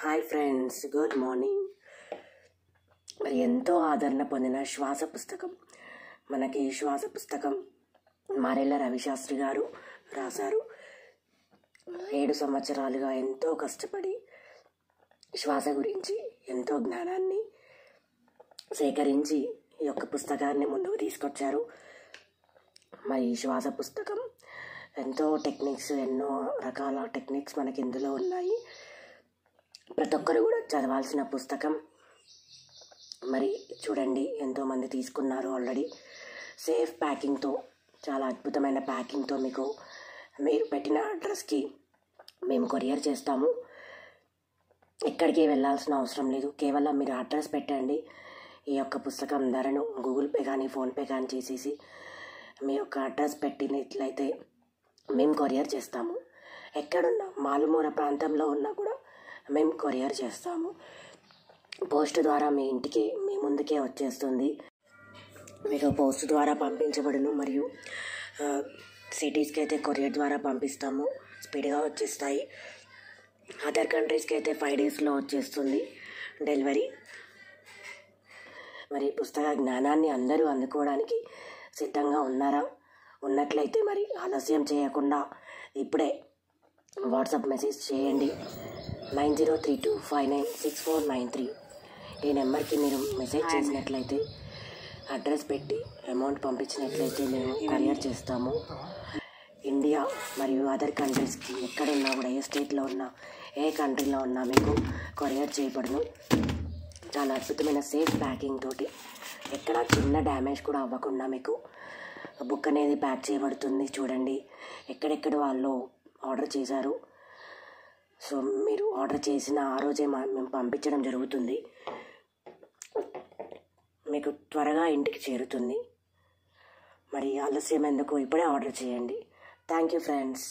Hi friends, good morning. మరి ఎంతో ఆదరణ పొందిన శ్వాస పుస్తకం, మనకి శ్వాస పుస్తకం మారెళ్ళ రవిశాస్త్రి గారు రాశారు. 7 సంవత్సరాలుగా ఎంతో కష్టపడి శ్వాస గురించి ఎంతో జ్ఞానాన్ని సేకరించి ఈ యొక్క పుస్తకాన్ని ముందుకు తీసుకొచ్చారు. మరి ఈ శ్వాస పుస్తకం ఎంతో టెక్నిక్స్, ఎన్నో రకాల టెక్నిక్స్ మనకి ఇందులో ఉన్నాయి. ప్రతి ఒక్కరు కూడా చదవాల్సిన పుస్తకం. మరి చూడండి, ఎంతోమంది తీసుకున్నారు ఆల్రెడీ. సేఫ్ ప్యాకింగ్తో, చాలా అద్భుతమైన ప్యాకింగ్తో మీకు మీరు పెట్టిన అడ్రస్కి మేము కొరియర్ చేస్తాము. ఎక్కడికి వెళ్ళాల్సిన అవసరం లేదు, కేవలం మీరు అడ్రస్ పెట్టండి. ఈ యొక్క పుస్తకం ధరను గూగుల్ పే కానీ ఫోన్పే కానీ చేసేసి మీ యొక్క అడ్రస్ పెట్టినట్లయితే మేము కొరియర్ చేస్తాము. ఎక్కడున్నా, మారుమూల ప్రాంతంలో ఉన్నా కూడా మేము కొరియర్ చేస్తాము. పోస్ట్ ద్వారా మీ ఇంటికి, మీ ముందుకే వచ్చేస్తుంది. మీకు పోస్ట్ ద్వారా పంపించబడును. మరియు సిటీస్కి అయితే కొరియర్ ద్వారా పంపిస్తాము, స్పీడ్గా వచ్చేస్తాయి. అదర్ కంట్రీస్కి అయితే 5 డేస్లో వచ్చేస్తుంది డెలివరీ. మరి పుస్తక జ్ఞానాన్ని అందరూ అందుకోవడానికి సిద్ధంగా ఉన్నారా? ఉన్నట్లయితే మరి ఆలస్యం చేయకుండా ఇప్పుడే వాట్సాప్ మెసేజ్ చేయండి. 9032596493. ఈ నెంబర్కి మీరు మెసేజ్ చేసినట్లయితే, అడ్రస్ పెట్టి అమౌంట్ పంపించినట్లయితే మేము కొరియర్ చేస్తాము. ఇండియా మరియు అదర్ కంట్రీస్కి ఎక్కడున్నా కూడా, ఏ స్టేట్లో ఉన్నా, ఏ కంట్రీలో ఉన్నా మీకు కొరియర్ చేయబడును. చాలా అద్భుతమైన సేఫ్ ప్యాకింగ్ తోటి, ఎక్కడ చిన్న డ్యామేజ్ కూడా అవ్వకుండా మీకు బుక్ అనేది ప్యాక్ చేయబడుతుంది. చూడండి, ఎక్కడెక్కడ వాళ్ళు ఆర్డర్ చేశారు. సో మీరు ఆర్డర్ చేసిన ఆ రోజే మేము పంపించడం జరుగుతుంది. మీకు త్వరగా ఇంటికి చేరుతుంది. మరి ఆలస్యం ఎందుకు, ఇప్పుడే ఆర్డర్ చేయండి. Thank you friends.